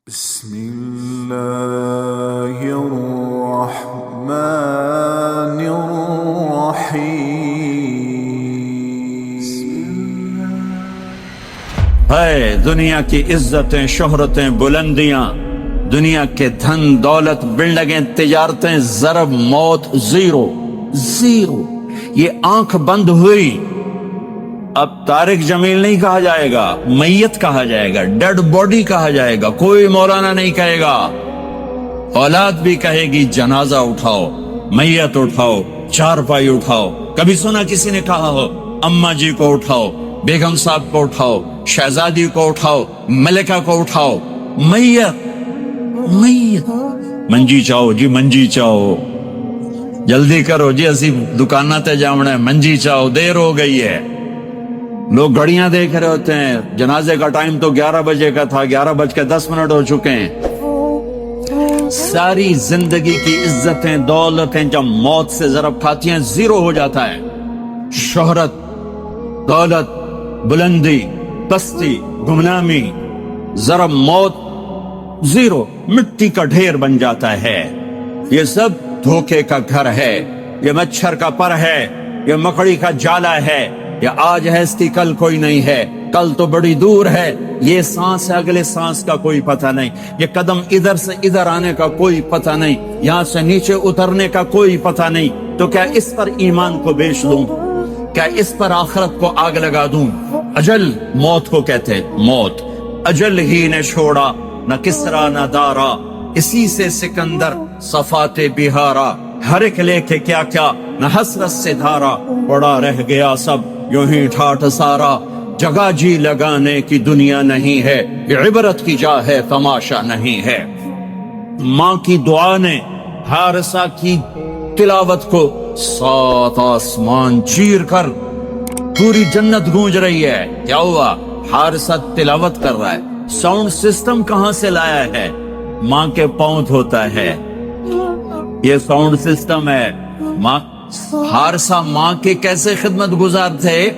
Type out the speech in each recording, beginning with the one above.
بسم الله الرحمن الرحيم. ہے دنیا کی عزتیں، شہرتیں، بلندیاں، دنیا کے دھن دولت، بلڈنگیں، تجارتیں، ضرب موت، زیرو. یہ آنکھ بند ہوئی، اب طارق جمیل نہیں کہا جائے گا، میت کہا جائے گا، ڈیڈ باڈی کہا جائے گا. کوئی مولانا نہیں کہے گا. اولاد بھی کہے گی جنازہ اٹھاؤ، میت اٹھاؤ، چارپائی اٹھاؤ. کبھی سنا کسی نے کہا ہو اماں جی کو اٹھاؤ، بیگم صاحب کو اٹھاؤ، شہزادی کو اٹھاؤ، ملکہ کو اٹھاؤ؟ میت منجی چاہو جی، منجی چاہو، جلدی کرو جی، اسی دکانہ تے جامنا ہے، منجی چاہو، دیر ہو گئی ہے. لوگ گھڑیاں دیکھ رہے ہوتے ہیں، جنازے کا ٹائم تو 11 بجے کا تھا، 11:10 ہو چکے ہیں. ساری زندگی کی عزتیں دولتیں جب موت سے ضرب کھاتی ہیں، زیرو ہو جاتا ہے. شہرت، دولت، بلندی، پستی، گمنامی، ضرب موت، زیرو، مٹی کا ڈھیر بن جاتا ہے. یہ سب دھوکے کا گھر ہے، یہ مچھر کا پر ہے، یہ مکڑی کا جالا ہے. یہ آج ہے اس کی کل کوئی نہیں ہے، کل تو بڑی دور ہے. یہ سانس ہے، اگلے سانس کا کوئی پتہ نہیں. یہ قدم ادھر سے ادھر آنے کا کوئی پتہ نہیں، یہاں سے نیچے اترنے کا کوئی پتہ نہیں. تو کیا اس پر ایمان کو بیچ دوں؟ کیا اس پر آخرت کو آگ لگا دوں؟ اجل موت کو کہتے ہیں، موت. اجل ہی نے چھوڑا نہ کسرا نہ دارا، اسی سے سکندر صفات بہارا. ہر ایک لے کے کیا کیا نہ حسرت سے دھارا، پڑا رہ گیا سب یوں ہی ٹھاٹھ سارا. جگہ جی لگانے کی دنیا نہیں ہے، یہ عبرت کی جا ہے، تماشا نہیں ہے. ماں کی دعا نے حارثہ کی تلاوت کو 7 آسمان چیر کر پوری جنت گونج رہی ہے. کیا ہوا؟ حارثہ تلاوت کر رہا ہے. ساؤنڈ سسٹم کہاں سے لایا ہے؟ ماں کے پاؤں دھوتا ہے، یہ ساؤنڈ سسٹم ہے. ماں حارثہ ماں کے کیسے خدمت گزار تھے؟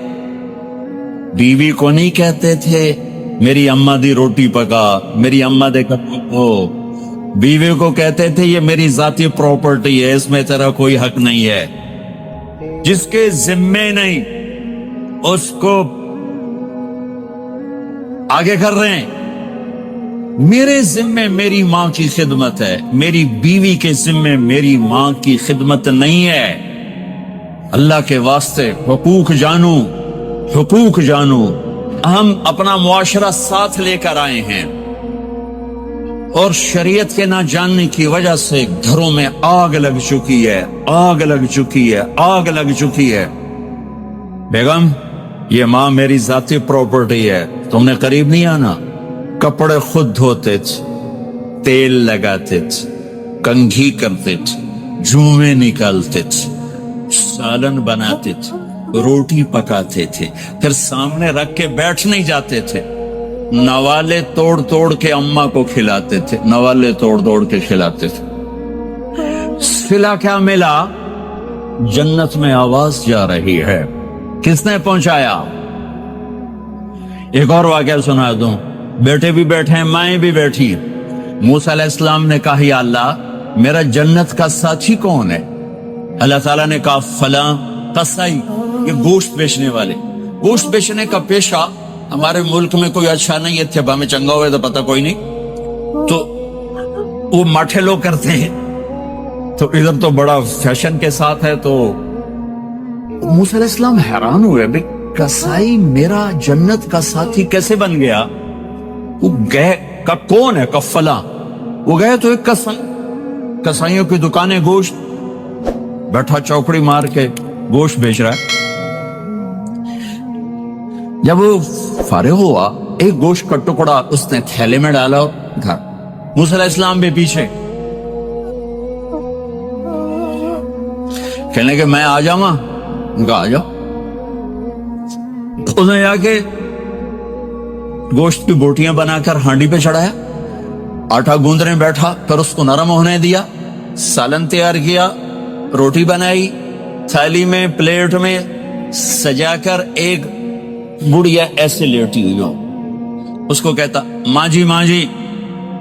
بیوی کو نہیں کہتے تھے میری اماں دی روٹی پکا، میری اماں دے کپڑے دھو. بیوی کو کہتے تھے یہ میری ذاتی پراپرٹی ہے، اس میں تیرا کوئی حق نہیں ہے. جس کے ذمے نہیں اس کو آگے کر رہے ہیں. میرے ذمے میری ماں کی خدمت ہے، میری بیوی کے ذمے میری ماں کی خدمت نہیں ہے. اللہ کے واسطے حقوق جانو، حقوق جانو. ہم اپنا معاشرہ ساتھ لے کر آئے ہیں، اور شریعت کے نہ جاننے کی وجہ سے گھروں میں آگ لگ چکی ہے، آگ لگ چکی ہے، آگ لگ چکی ہے. بیگم یہ ماں میری ذاتی پراپرٹی ہے، تم نے قریب نہیں آنا. کپڑے خود دھوتے تھے، تیل لگاتے تھے، کنگھی کرتے تھے، جوئیں نکالتے تھے، سالن بناتے تھے، روٹی پکاتے تھے، پھر سامنے رکھ کے بیٹھ نہیں جاتے تھے. نوالے توڑ توڑ کے اماں کو کھلاتے تھے، نوالے توڑ توڑ کے کھلاتے تھے. صلہ کیا ملا؟ جنت میں آواز جا رہی ہے. کس نے پہنچایا؟ ایک اور واقعہ سنا دوں. بیٹے بھی بیٹھے ہیں، مائیں بھی بیٹھی. موسیٰ علیہ السلام نے کہا یا اللہ میرا جنت کا ساتھی کون ہے؟ اللہ تعالیٰ نے کہا فلاں قصائی، یہ گوشت بیچنے والے. گوشت بیچنے کا پیشہ ہمارے ملک میں کوئی اچھا نہیں ہے، تھے میں چنگا ہوئے تو پتہ کوئی نہیں، تو وہ ماٹھے لوگ کرتے ہیں. تو ادھر تو بڑا فیشن کے ساتھ ہے. تو موسیٰ علیہ السلام حیران ہوئے، بھئی قصائی میرا جنت کا ساتھی کیسے بن گیا؟ وہ گئے کا کون ہے؟ کا فلاں. وہ گئے تو ایک قصائیوں کی دکانیں، گوشت بیٹھا چوکڑی مار کے گوشت بیچ رہا ہے. جب وہ فارغ ہوا ایک گوشت کا ٹکڑا اس نے تھیلے میں ڈالا اور گھر. موسیٰ علیہ السلام بھی پیچھے. کہنے کہ میں آ جاؤں گا. ان کا آ جاؤ. اس نے جا کے گوشت کی بوٹیاں بنا کر ہانڈی پہ چڑھایا، آٹا گوندنے بیٹھا، پھر اس کو نرم ہونے دیا، سالن تیار کیا، روٹی بنائی، تھالی میں پلیٹ میں سجا کر ایک بڑھیا ایسے لیٹی ہوئی ہو. اس کو کہتا ماں جی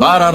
12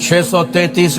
633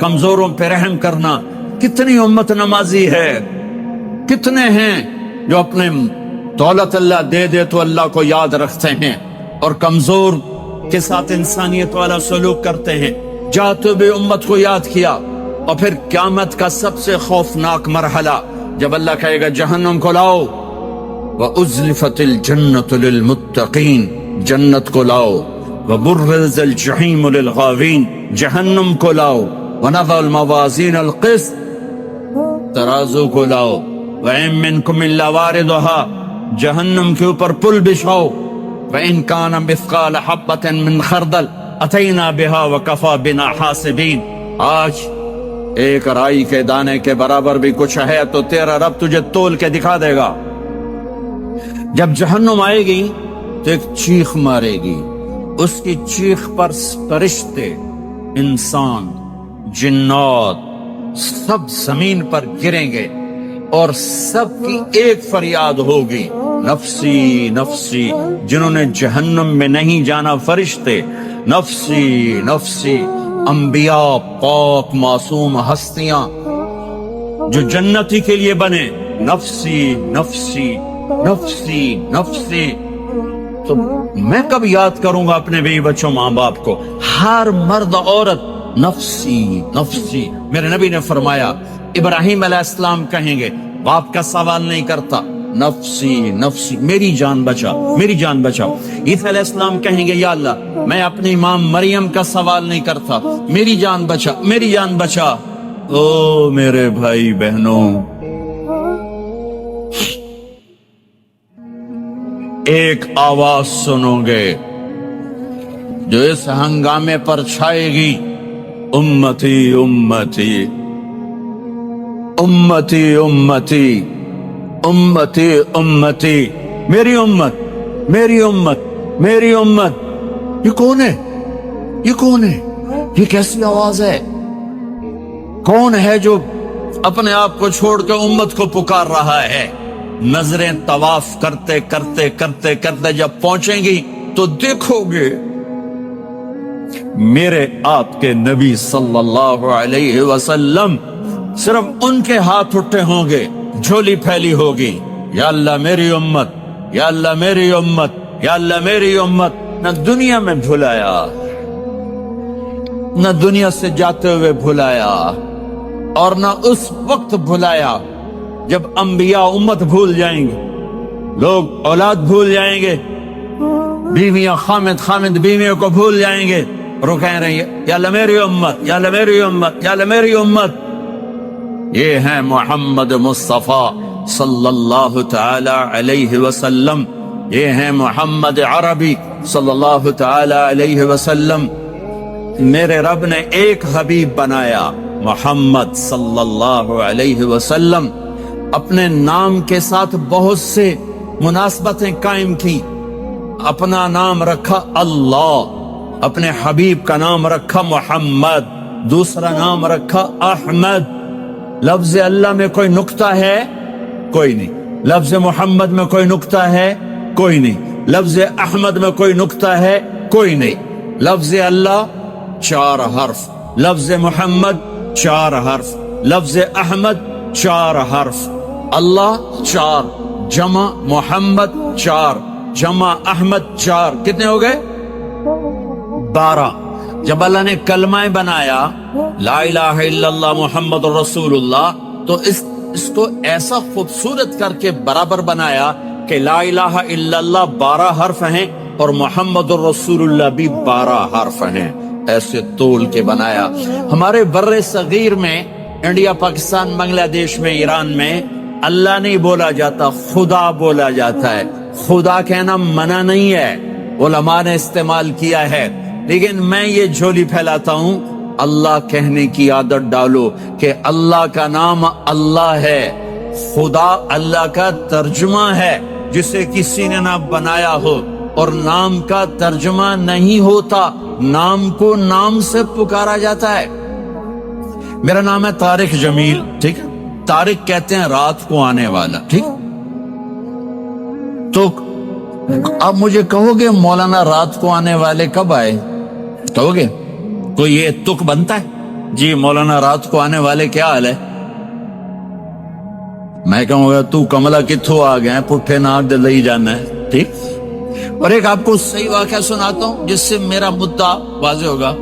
کمزوروں پہ رحم کرنا. کتنی امت نمازی ہے, کتنے ہیں جو اپنے دولت اللہ دے دے تو اللہ کو یاد رکھتے ہیں اور کمزور کے ساتھ انسانیت والا سلوک کرتے ہیں. جاتے بھی امت کو یاد کیا. اور پھر قیامت کا سب سے خوفناک مرحلہ جب اللہ کہے گا جہنم کو لاؤ, وَأُزْلِفَتِ الْجَنَّةُ لِلْمُتَّقِينَ, جنت کو لاؤ, وَبُرِّزَ الْجَحِيمُ لِلْغَاوِينَ, جہنم کو لاؤ, وَنَضَعُ الْمَوَازِينَ الْقِسْطَ, ترازو کو لاؤ, وَإِن مِّنكُمْ إِلَّا وَارِدُهَا, جہنم کے اوپر پل بچھاؤ, وَإِن كَانَ مِثْقَالَ حَبَّةٍ مِّنْ خَرْدَلٍ أَتَيْنَا بِهَا وَكَفَى بِنَا حَاسِبِينَ. آج ایک رائی کے دانے کے برابر بھی کچھ ہے تو تیرا رب تجھے تول کے دکھا دے گا. جب جہنم آئے گی تو ایک چیخ مارے گی, اس کی چیخ پر فرشتے, انسان, جنات سب زمین پر گریں گے اور سب کی ایک فریاد ہوگی, نفسی نفسی. جنہوں نے جہنم میں نہیں جانا فرشتے, نفسی نفسی. انبیاء, پاک معصوم ہستیاں جو جنتی کے لیے بنے, نفسی نفسی نفسی نفسی. تو میں کب یاد کروں گا اپنے بیوی بچوں ماں باپ کو؟ ہر مرد عورت نفسی نفسی. میرے نبی نے فرمایا ابراہیم علیہ السلام کہیں گے, باپ کا سوال نہیں کرتا, نفسی نفسی, میری جان بچا میری جان بچا. عیسیٰ علیہ السلام کہیں گے یا اللہ میں اپنی ماں مریم کا سوال نہیں کرتا, میری جان بچا میری جان بچا. او میرے بھائی بہنوں, ایک آواز سنو گے جو اس ہنگامے پر چھائے گی, امتی امتی امتی امتی امتی امتی, میری امت میری امت میری امت. یہ کون ہے, یہ کون ہے, یہ کیسی آواز ہے؟ کون ہے جو اپنے آپ کو چھوڑ کے امت کو پکار رہا ہے؟ نظریں طواف کرتے کرتے کرتے کرتے جب پہنچیں گی تو دیکھو گے میرے آپ کے نبی صلی اللہ علیہ وسلم, صرف ان کے ہاتھ اٹھے ہوں گے, جھولی پھیلی ہوگی, یا اللہ میری امت, یا اللہ میری امت, یا اللہ میری امت. نہ دنیا میں بھلایا, نہ دنیا سے جاتے ہوئے بھلایا, اور نہ اس وقت بھلایا جب انبیاء امت بھول جائیں گے, لوگ اولاد بھول جائیں گے, بیویاں خامد بیویوں کو بھول جائیں گے, اور کہہ رہے ہیں یا اللہ میری امت, یا اللہ میری امت, یا اللہ میری امت. یہ ہیں محمد مصطفیٰ صلی اللہ تعالی علیہ وسلم, یہ ہیں محمد عربی صلی اللہ تعالی علیہ وسلم. میرے رب نے ایک حبیب بنایا, محمد صلی اللہ علیہ وسلم. اپنے نام کے ساتھ بہت سے مناسبتیں قائم کی. اپنا نام رکھا اللہ, اپنے حبیب کا نام رکھا محمد, دوسرا نام رکھا احمد. لفظ اللہ میں کوئی نکتہ ہے؟ کوئی نہیں. لفظ محمد میں کوئی نکتہ ہے؟ کوئی نہیں. لفظ احمد میں کوئی نکتہ ہے؟ کوئی نہیں. لفظ اللہ 4 حرف, لفظ محمد 4 حرف, لفظ احمد 4 حرف. اللہ 4 جمع محمد 4 جمع احمد 4, کتنے ہو گئے؟ 12. جب اللہ نے کلمہ بنایا لا الہ الا اللہ محمد رسول اللہ, تو اس کو ایسا خوبصورت کر کے برابر بنایا کہ لا الہ الا اللہ 12 حرف ہیں اور محمد رسول اللہ بھی 12 حرف ہیں. ایسے تول کے بنایا. ہمارے بر صغیر میں, انڈیا, پاکستان, بنگلہ دیش میں, ایران میں اللہ نہیں بولا جاتا, خدا بولا جاتا ہے. خدا کہنا منع نہیں ہے, علماء نے استعمال کیا ہے, لیکن میں یہ جھولی پھیلاتا ہوں, اللہ کہنے کی عادت ڈالو کہ اللہ کا نام اللہ ہے. خدا اللہ کا ترجمہ ہے جسے کسی نے نہ بنایا ہو, اور نام کا ترجمہ نہیں ہوتا, نام کو نام سے پکارا جاتا ہے. میرا نام ہے طارق جمیل, ٹھیک ہے, طارق کہتے ہیں رات کو آنے والا, ٹھیک. تو آپ مجھے کہو گے مولانا رات کو آنے والے کب آئے, کہو گے کوئی یہ تک بنتا ہے؟ جی مولانا رات کو آنے والے کیا حال ہے؟ میں کہوں گا تو کملا کتھوں آ گئے پٹھے ناک دے لئی جانا ہے، ٹھیک؟ اور ایک آپ کو صحیح واقعہ سناتا ہوں جس سے میرا مدعا واضح ہوگا۔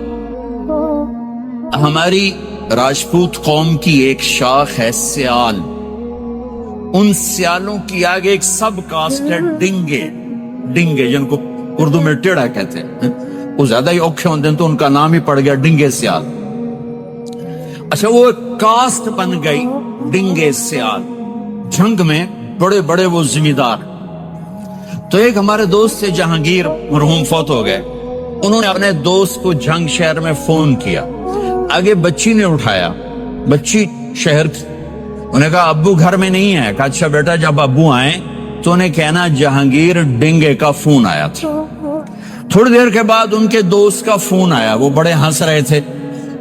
ہماری راجپوت قوم کی ایک شاخ ہے سیال، ان سیالوں کی آگے ایک سب کاسٹ ہے ڈنگے، ڈنگے جن کو اردو میں ٹیڑا کہتے ہیں، وہ زیادہ ہی اوکھے ہوتے ہیں تو ان کا نام ہی پڑ گیا ڈنگے سیال۔ اچھا وہ ایک کاسٹ بن گئی ڈنگے سیال، جنگ میں بڑے بڑے وہ ذمہ دار۔ تو ایک ہمارے دوست سے جہانگیر مرحوم فوت ہو گئے، انہوں نے اپنے دوست کو جنگ شہر میں فون کیا، آگے بچی نے اٹھایا، بچی شہر کی، انہیں کہا ابو گھر میں نہیں ہے، کہا اچھا بیٹا جب ابو آئیں تو انہیں کہنا جہانگیر ڈنگے کا فون آیا تھا۔ تھوڑی دیر کے بعد ان کے دوست کا فون آیا، وہ بڑے ہنس رہے تھے،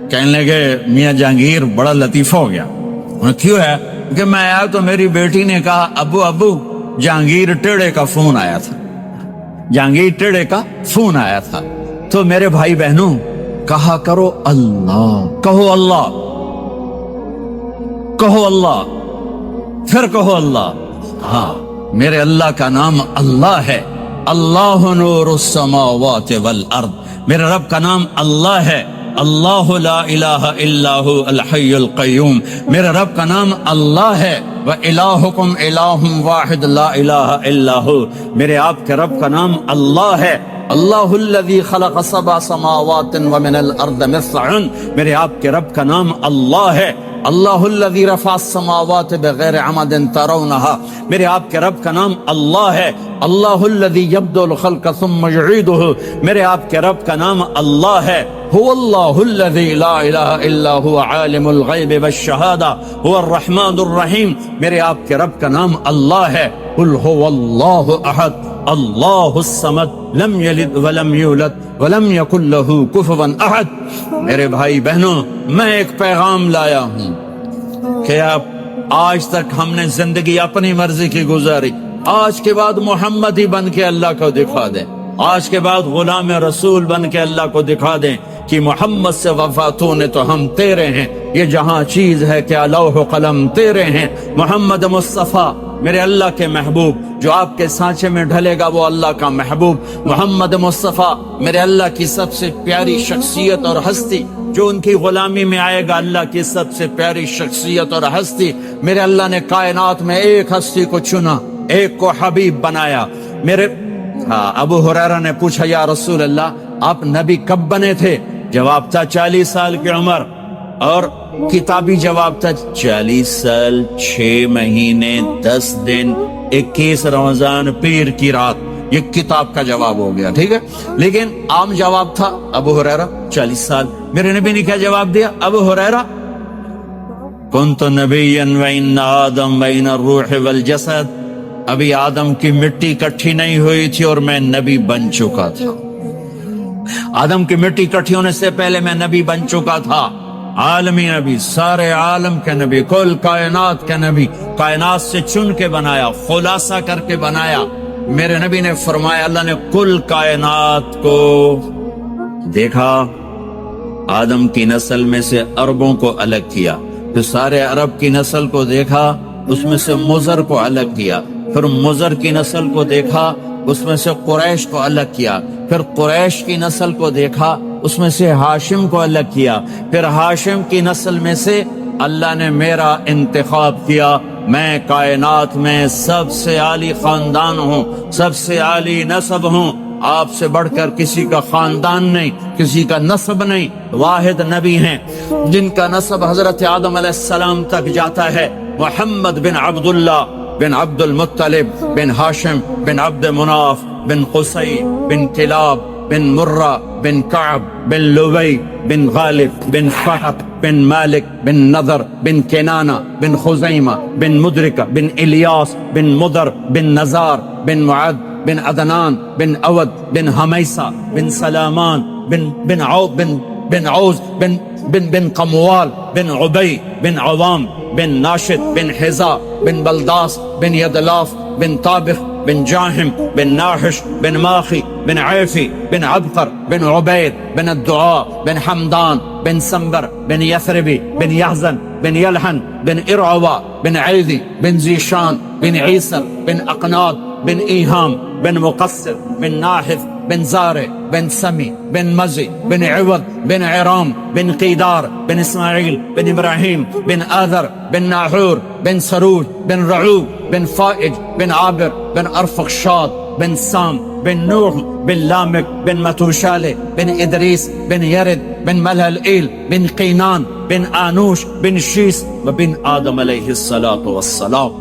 کہنے لگے میاں جہانگیر بڑا لطیفہ ہو گیا۔ انہیں کیوں ہے؟ کہ میں آیا تو میری بیٹی نے کہا ابو جہانگیر ٹیڑے کا فون آیا تھا، جہانگیر ٹیڑے کا فون آیا تھا۔ تو میرے بھائی بہنوں کہا کرو اللہ، کہو اللہ، کہو اللہ، پھر کہو اللہ۔ ہاں میرے اللہ کا نام اللہ ہے، اللہ نور السماوات والارض، میرے رب کا نام اللہ ہے، اللہ لا الہ الا ہو الحی القیوم، میرے رب کا نام اللہ ہے، وَإِلَٰهُكُمْ إِلَٰهٌ وَاحِدٌ لَا إِلَٰهَ إِلَّا هُوَ، میرے آپ کے رب کا نام اللہ ہے، اللہ الذی خلق سبع سماوات ومن الارض مثلہن، میرے آپ کے رب کا نام اللہ ہے، اللہ الذی رفع السماوات بغیر عمد ترونها، میرے آپ کے رب کا نام اللہ ہے، اللہ الذی یبدأ الخلق ثم یعیدہ، میرے آپ کے رب کا نام اللہ ہے، هو اللہ الذی لا الہ الا هو عالم الغیب والشہادہ هو الرحمن الرحیم، میرے آپ کے رب کا نام اللہ ہے، قل هو اللہ احد اللہ الصمد لم یلد ولم یولد ولم یکن له کفوا احد۔ میرے بھائی بہنوں میں ایک پیغام لایا ہوں کہ آپ آج تک ہم نے زندگی اپنی مرضی کی گزاری، آج کے بعد محمد ہی بن کے اللہ کو دکھا دیں، آج کے بعد غلام رسول بن کے اللہ کو دکھا دیں کہ محمد سے وفاتوں نے تو ہم تیرے ہیں، یہ جہاں چیز ہے کہ لوح و قلم تیرے ہیں، محمد مصطفیٰ میرے اللہ کے محبوب جو آپ کے سانچے میں ڈھلے گا وہ اللہ کا محبوب، محمد مصطفیٰ میرے اللہ کی سب سے پیاری شخصیت اور ہستی جو ان کی غلامی میں آئے گا، اللہ کی سب سے پیاری شخصیت اور ہستی، میرے اللہ نے کائنات میں ایک ہستی کو چنا، ایک کو حبیب بنایا۔ میرے ابو ہریرہ نے پوچھا یا رسول اللہ آپ نبی کب بنے تھے؟ جواب تھا 40 سال کی عمر، اور کتابی جواب تھا 40 سال 6 مہینے 10 دن 21 رمضان پیر کی رات، یہ کتاب کا جواب ہو گیا، ٹھیک ہے؟ لیکن عام جواب تھا ابو ہریرہ 40 سال۔ میرے نبی نے کیا جواب دیا؟ ابو ہریرہ کنت نبیا وان آدم بین الروح والجسد، ابھی آدم کی مٹی اکٹھی نہیں ہوئی تھی اور میں نبی بن چکا تھا، آدم کی مٹی اکٹھی ہونے سے پہلے میں نبی بن چکا تھا، عالمی نبی، سارے عالم کے نبی، کل کائنات کے نبی، کائنات سے چن کے بنایا، خلاصہ کر کے بنایا۔ میرے نبی نے فرمایا اللہ نے کل کائنات کو دیکھا، آدم کی نسل میں سے عربوں کو الگ کیا، پھر سارے عرب کی نسل کو دیکھا، اس میں سے مضر کو الگ کیا، پھر مضر کی نسل کو دیکھا، اس میں سے قریش کو الگ کیا، پھر قریش کی نسل کو دیکھا، اس میں سے ہاشم کو الگ کیا، پھر ہاشم کی نسل میں سے اللہ نے میرا انتخاب کیا، میں کائنات میں سب سے عالی خاندان ہوں، سب سے عالی نسب ہوں، آپ سے بڑھ کر کسی کا خاندان نہیں، کسی کا نسب نہیں، واحد نبی ہیں جن کا نسب حضرت آدم علیہ السلام تک جاتا ہے، محمد بن عبداللہ بن عبد المطلب بن ہاشم بن عبد مناف بن قصی بن کلاب بن مرہ بن کعب بن لبی بن غالب بن فہد بن مالک بن نضر بن کنانہ بن خزیمہ بن مدرکہ بن الیاس بن مدر بن نزار بن معد بن عدنان بن اود بن حمیسہ بن سلامان بن عوز بن قموال بن عبی بن عوام بن ناشد بن حزا بن بلداس بن یدلاف بن طابخ بن جاہم بن ناحش بن ماخی بن عیفی بن عبقر بن عبید بن الدعاء بن حمدان بن سنبر بن يثربي بن يحزن بن يلحن بن إرعوى بن عيذي بن زيشان بن عيسر بن أقناط بن إيهام بن مقصر بن ناحف بن زارع بن سمي بن مزي بن عوض بن عرام بن قيدار بن إسماعيل بن إبراهيم بن آذر بن ناحور بن سروج بن رعوب بن فائج بن عابر بن أرفخشاد بن سام بن نوح بن لامك بن متوشالة بن إدريس بن يرد بن ملهلئيل بن قينان بن آنوش بن شيس وبن آدم علیہ الصلاۃ والسلام.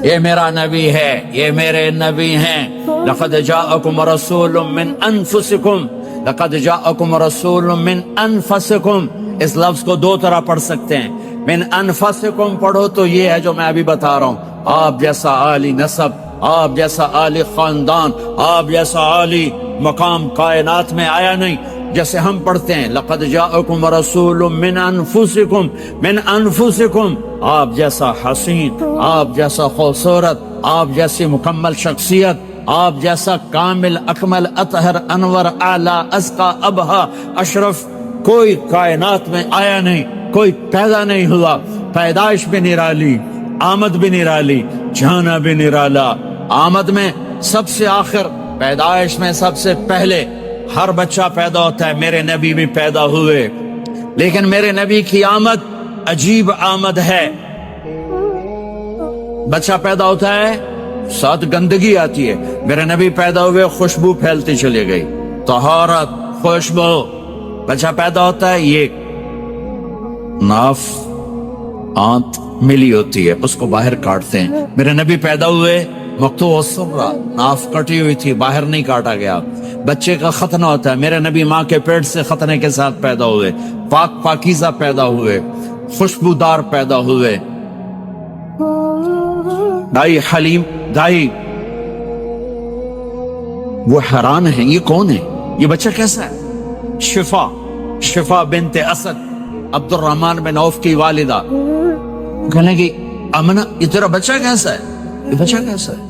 یہ میرا نبی ہے، یہ میرے نبی ہیں. لقد جاءکم رسول من انفسکم، لقد جاءکم رسول من انفسکم. اس لفظ کو دو طرح پڑھ سکتے ہیں. من انفسکم پڑھو تو یہ ہے جو میں ابھی بتا رہا ہوں، آپ جیسا عالی نسب، آپ جیسا عالی خاندان، آپ جیسا عالی مقام کائنات میں آیا نہیں. جیسے ہم پڑھتے ہیں لقد جاءکم رسول من انفسکم، من انفسکم، آپ جیسا حسین، آپ جیسا خوبصورت، آپ جیسی مکمل شخصیت، آپ جیسا کامل اکمل اطہر انور اعلی ازکی ابہا اشرف کوئی کائنات میں آیا نہیں، کوئی پیدا نہیں ہوا. پیدائش بھی نرالی، آمد بھی نرالی، جانا بھی نرالا. آمد میں سب سے آخر، پیدائش میں سب سے پہلے. ہر بچہ پیدا ہوتا ہے، میرے نبی بھی پیدا ہوئے، لیکن میرے نبی کی آمد عجیب آمد ہے. بچہ پیدا ہوتا ہے ساتھ گندگی آتی ہے، میرے نبی پیدا ہوئے خوشبو پھیلتی چلی گئی، طہارت، خوشبو. بچہ پیدا ہوتا ہے یہ ناف آنت ملی ہوتی ہے، اس کو باہر کاٹتے ہیں. میرے نبی پیدا ہوئے مقطوع السرہ، ناف کٹی ہوئی تھی، باہر نہیں کاٹا گیا. بچے کا ختنہ ہوتا ہے، میرے نبی ماں کے پیٹ سے ختنے کے ساتھ پیدا ہوئے، پاک پاکیزہ پیدا ہوئے، خوشبودار پیدا ہوئے. دائی حلیم دائی وہ حیران ہیں، یہ کون ہے، یہ بچہ کیسا ہے؟ شفا، شفا بنت اسد، عبد الرحمن بن عوف کی والدہ. کہنے کی امنہ یہ تیرا بچہ کیسا ہے، یہ بچہ کیسا ہے؟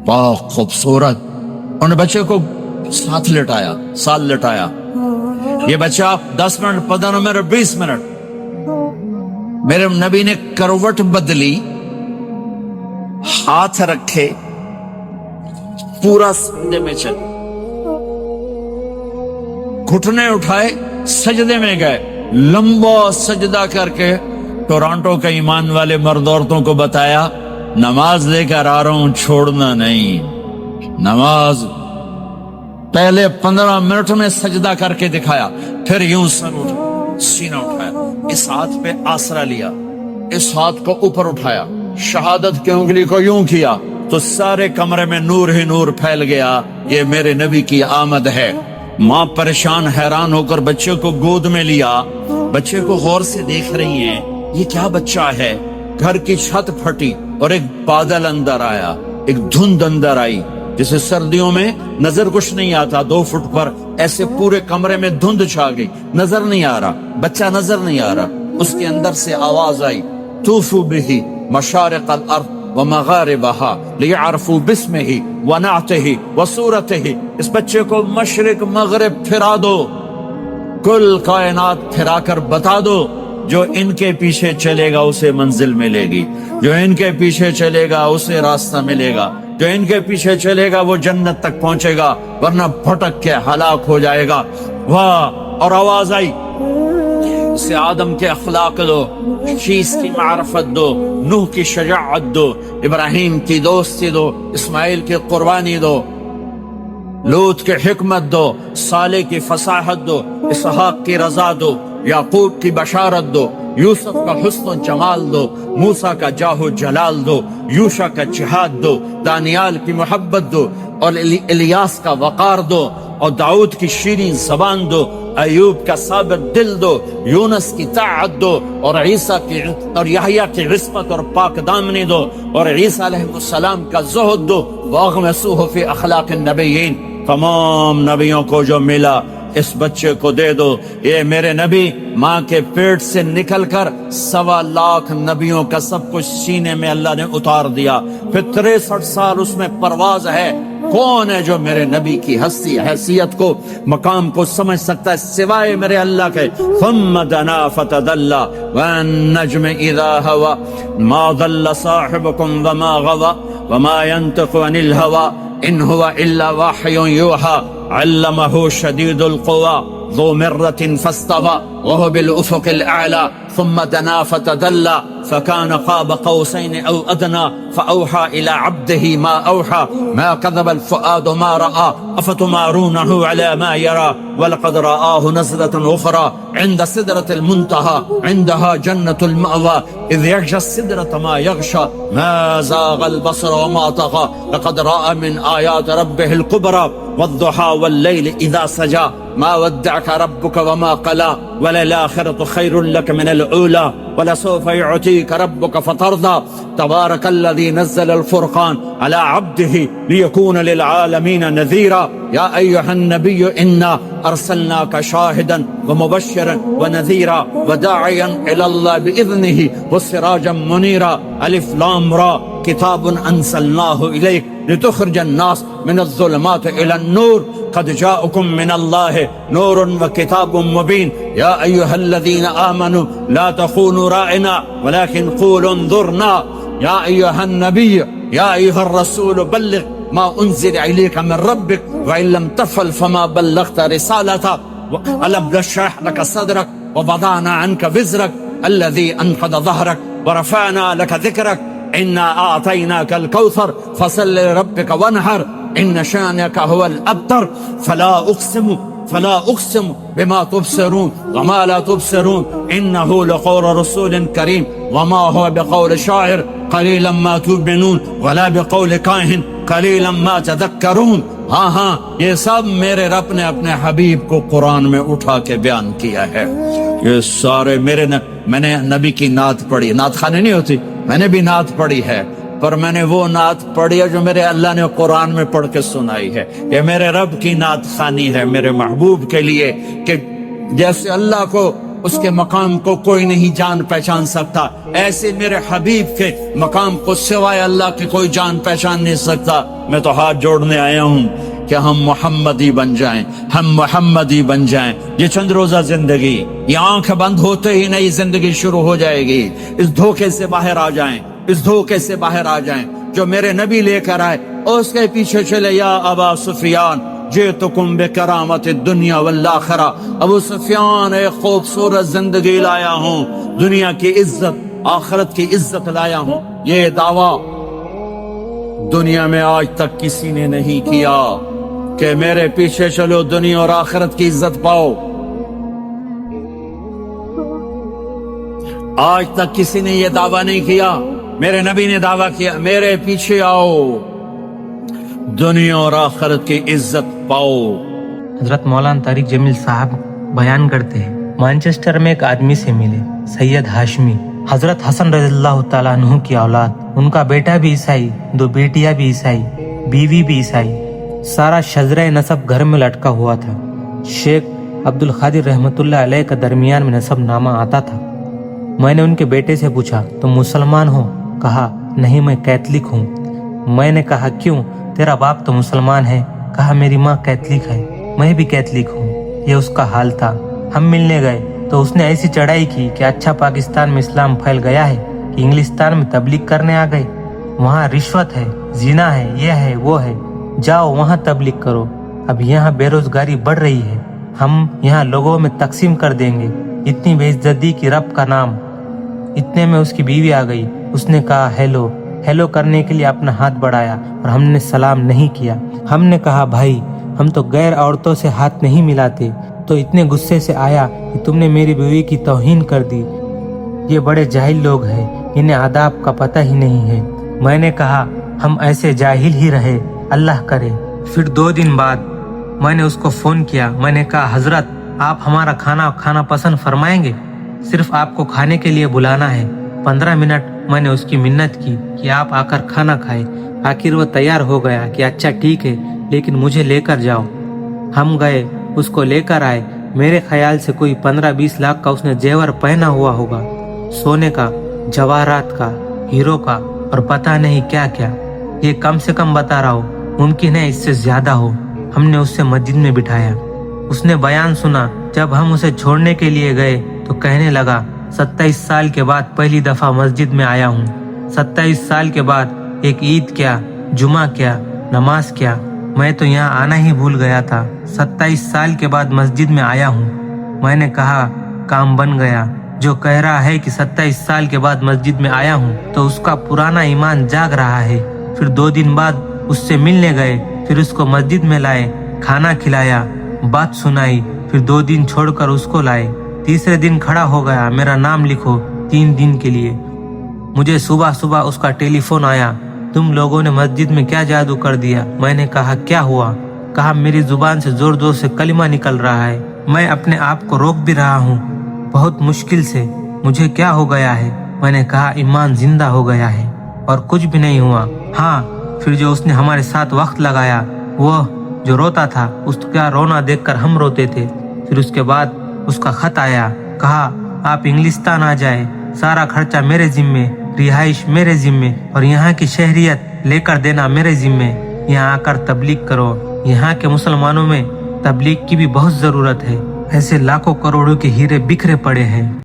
پاک خوبصورت. انہوں نے بچے کو ساتھ لٹایا، ساتھ لٹایا. یہ بچہ 10 منٹ 15 منٹ 20 منٹ میرے نبی نے کروٹ بدلی، ہاتھ رکھے، پورا سجدے میں چل، گھٹنے اٹھائے، سجدے میں گئے، لمبا سجدہ کر کے ٹورانٹو کے ایمان والے مرد عورتوں کو بتایا نماز لے کر آ رہا ہوں، چھوڑنا نہیں. نماز پہلے 15 منٹ میں سجدہ کر کے دکھایا، پھر یوں سر اٹھا، سینہ اٹھایا، اس ہاتھ پہ آسرا لیا، اس ہاتھ کو اوپر اٹھایا، شہادت کی انگلی کو یوں کیا تو سارے کمرے میں نور ہی نور پھیل گیا. یہ میرے نبی کی آمد ہے. ماں پریشان حیران ہو کر بچے کو گود میں لیا، بچے کو غور سے دیکھ رہی ہیں، یہ کیا بچہ ہے. گھر کی چھت پھٹی اور ایک بادل اندر آیا، ایک دھند اندر آئی، جسے سردیوں میں نظر کچھ نہیں آتا، 2 فٹ پر ایسے پورے کمرے میں دھند چھا گئی، نظر نہیں آ رہا، بچہ نظر نہیں آ رہا. اس کے اندر سے آواز آئی طوفوا به مشارق الارض ومغاربها لیعرفوا باسمه ونعته وصورته. اس بچے کو مشرق مغرب پھرا دو، کل کائنات پھرا کر بتا دو. جو ان کے پیچھے چلے گا اسے منزل ملے گی، جو ان کے پیچھے چلے گا اسے راستہ ملے گا، جو ان کے پیچھے چلے گا وہ جنت تک پہنچے گا، ورنہ بھٹک کے ہلاک ہو جائے گا. واہ! اور آواز آئی اسے آدم کے اخلاق دو، شیس کی معرفت دو، نوح کی شجاعت دو، ابراہیم کی دوستی دو، اسماعیل کی قربانی دو، لوط کی حکمت دو، صالح کی فصاحت دو، اسحاق کی رضا دو، یعقوب کی بشارت دو، یوسف کا حسن و جمال دو، موسیٰ کا جاہ و جلال دو، یوشع کا جہاد دو، دانیال کی محبت دو، اور الیاس کا وقار دو، اور داؤد کی شیرین زبان دو، ایوب کا ثابت دل دو، یونس کی طاعت دو، اور عیسیٰ کی اور یحییٰ کی عصمت اور پاک دامنی دو، اور عیسیٰ علیہ السلام کا زہد دو. واغمسوہ فی اخلاق النبیین. تمام نبیوں کو جو ملا اس بچے کو دے دو. یہ میرے نبی ماں کے پیٹ سے نکل کر 1.25 لاکھ نبیوں کا سب کچھ سینے میں اللہ نے اتار دیا. پھر 63 سال اس میں پرواز ہے. کون ہے جو میرے نبی کی ہستی حیثیت کو مقام کو سمجھ سکتا ہے سوائے میرے اللہ کے. ثم دنا فتدلى والنجم اذا هوى ما ضل صاحبكم وما غوى وما ينطق عن الهوى ان هو الا وحي يوحى علمه شديد القوى ذو مرة فاستوى وهو بالافق الاعلى ثم دنا فتدلى فكان قاب قوسين او ادنى فاوحى الى عبده ما اوحى ما كذب الفؤاد ما راى افتمارونه على ما يرى ولقد رآه نزلة اخرى عند سدرة المنتهى عندها جنة المأوى اذ يغشى السدرة ما يغشى ما زاغ البصر وما طغى لقد رأى من آيات ربه الكبرى والضحى والليل اذا سجى ما ودعك ربك وما قلى وللآخرة خير لك من الأولى ولسوف يعطيك ربك فترضى تبارك الذي نزل الفرقان على عبده ليكون للعالمين نذيرا يا أيها النبي إنا أرسلناك شاهدا ومبشرا ونذيرا وداعيا إلى الله بإذنه وسراجا منيرا ألف لام را كتاب أنزلناه إليك لتخرج الناس من الظلمات إلى النور قد جاءكم من الله نور وكتاب مبين يا أيها الذين آمنوا لا تخونوا رائنا ولكن قولوا انظرنا يا أيها النبي يا أيها الرسول بلغ ما أنزل إليك من ربك وإن لم تفعل فما بلغت رسالته ألم نشرح لك صدرك ووضعنا عنك وزرك الذي أنقض ظهرك ورفعنا لك ذكرك إنا أعطيناك الكوثر فصل لربك وانحر إن شانك هو الأبتر فلا أقسم بما تبصرون وما لا تبصرون إنه لقول رسول كريم وما هو بقول شاعر قليلا ما تؤمنون ولا بقول كاهن قليلا ما تذكرون. ہاں یہ سب میرے رب نے اپنے حبیب کو قرآن میں اٹھا کے بیان کیا ہے. یہ سارے میں نے نبی کی نعت پڑھی. نعت خانے نہیں ہوتی, میں نے بھی نعت پڑھی ہے, پر میں نے وہ نعت پڑھی ہے جو میرے اللہ نے قرآن میں پڑھ کے سنائی ہے. یہ میرے رب کی نعت خانی ہے میرے محبوب کے لیے کہ جیسے اللہ کو اس کے مقام کو کوئی نہیں جان پہچان سکتا, ایسے میرے حبیب کے مقام کو سوائے اللہ کے کوئی جان پہچان نہیں سکتا. میں تو ہاتھ جوڑنے آیا ہوں کہ ہم محمدی بن جائیں, ہم محمدی بن جائیں. یہ چند روزہ زندگی, یہ آنکھ بند ہوتے ہی نئی زندگی شروع ہو جائے گی. اس دھوکے سے باہر آ جائیں, اس دھوکے سے باہر آ جائیں جو میرے نبی لے کر آئے اور اس کے پیچھے چلے. یا ابا سفیان جئتکم بکرامت الدنیا والآخرہ, ابو سفیان ایک خوبصورت زندگی لایا ہوں, دنیا کی عزت آخرت کی عزت لایا ہوں. یہ دعویٰ دنیا میں آج تک کسی نے نہیں کیا کہ میرے پیچھے چلو دنیا اور آخرت کی عزت پاؤ. آج تک کسی نے یہ دعویٰ نہیں کیا. میرے نبی نے دعویٰ کیا میرے پیچھے آؤ دنیا اور آخرت کی عزت پاؤ. حضرت مولانا طارق جمیل صاحب بیان کرتے ہیں, مانچسٹر میں ایک آدمی سے ملے, سید ہاشمی, حضرت حسن رضی اللہ تعالیٰ عنہ کی اولاد. ان کا بیٹا بھی عیسائی, 2 بیٹیاں بھی عیسائی, بیوی بھی عیسائی. سارا شجرہ نسب گھر میں لٹکا ہوا تھا. شیخ عبد القادر رحمۃ اللہ علیہ کا درمیان میں نسب نامہ آتا تھا. میں نے ان کے بیٹے سے پوچھا تم مسلمان ہو؟ کہا نہیں میں کیتھولک ہوں. میں نے کہا کیوں؟ تیرا باپ تو مسلمان ہے. کہا میری ماں کیتھولک ہے, میں بھی کیتھولک ہوں. یہ اس کا حال تھا. ہم ملنے گئے تو اس نے ایسی چڑھائی کی کہ اچھا پاکستان میں اسلام پھیل گیا ہے کہ انگلستان میں تبلیغ کرنے آ گئے. وہاں رشوت ہے, زنا ہے, یہ ہے وہ ہے, جاؤ وہاں تبلیغ کرو. اب یہاں بے روزگاری بڑھ رہی ہے, ہم یہاں لوگوں میں تقسیم کر دیں گے. اتنی بے عزتی کی رب کا نام. اتنے میں اس کی بیوی آ گئی. اس نے کہا ہیلو. ہیلو کرنے کے لیے اپنا ہاتھ بڑھایا اور ہم نے سلام نہیں کیا. ہم نے کہا بھائی ہم تو غیر عورتوں سے ہاتھ نہیں ملاتے. تو اتنے غصے سے آیا کہ تم نے میری بیوی کی توہین کر دی. یہ بڑے جاہل لوگ ہیں, انہیں آداب کا پتہ ہی نہیں ہے. میں نے کہا ہم ایسے جاہل ہی رہے, اللہ کرے. پھر 2 دن بعد میں نے اس کو فون کیا. میں نے کہا حضرت آپ ہمارا کھانا پسند فرمائیں گے؟ صرف آپ کو کھانے کے لیے بلانا ہے. 15 منٹ میں نے اس کی منت کی کہ آپ آ کر کھانا کھائیں. آخر وہ تیار ہو گیا کہ اچھا ٹھیک ہے لیکن مجھے لے کر جاؤ. ہم گئے اس کو لے کر آئے. میرے خیال سے کوئی 15-20 لاکھ کا اس نے زیور پہنا ہوا ہوگا, سونے کا, جواہرات کا, ہیرو کا اور پتہ نہیں کیا کیا. یہ کم سے کم بتا رہا ہوں, ممکن ہے اس سے زیادہ ہو. ہم نے اس سے مسجد میں بٹھایا. اس نے بیان سنا. جب ہم اسے چھوڑنے کے لیے گئے تو کہنے لگا 27 سال کے بعد پہلی دفعہ مسجد میں آیا ہوں. 27 سال کے بعد ایک عید کیا, جمعہ کیا, نماز کیا, میں تو یہاں آنا ہی بھول گیا تھا. 27 سال کے بعد مسجد میں آیا ہوں. میں نے کہا کام بن گیا. جو کہہ رہا ہے کہ 27 سال کے بعد مسجد میں آیا ہوں تو اس کا پرانا ایمان جاگ رہا ہے. پھر 2 دن بعد اس سے ملنے گئے. پھر اس کو مسجد میں لائے, کھانا کھلایا, بات سنائی. پھر 2 دن چھوڑ کر اس کو لائے. تیسرے دن کھڑا ہو گیا, میرا نام لکھو 3 دن کے لیے. مجھے صبح صبح اس کا ٹیلی فون آیا, تم لوگوں نے مسجد میں کیا جادو کر دیا. میں نے کہا کیا ہوا؟ کہا میری زبان سے زور زور سے کلمہ نکل رہا ہے. میں اپنے آپ کو روک بھی رہا ہوں بہت مشکل سے. مجھے کیا ہو گیا ہے؟ میں نے کہا ایمان زندہ ہو گیا ہے اور کچھ بھی نہیں ہوا. ہاں پھر جو اس نے ہمارے ساتھ وقت لگایا, وہ جو روتا تھا, اس کا رونا دیکھ کر ہم روتے تھے. پھر اس کے بعد اس کا خط آیا, کہا آپ انگلستان آ جائے, سارا خرچہ میرے ذمے, رہائش میرے ذمے اور یہاں کی شہریت لے کر دینا میرے ذمے. یہاں آ کر تبلیغ کرو. یہاں کے مسلمانوں میں تبلیغ کی بھی بہت ضرورت ہے. ایسے لاکھوں کروڑوں کے ہیرے بکھرے پڑے ہیں.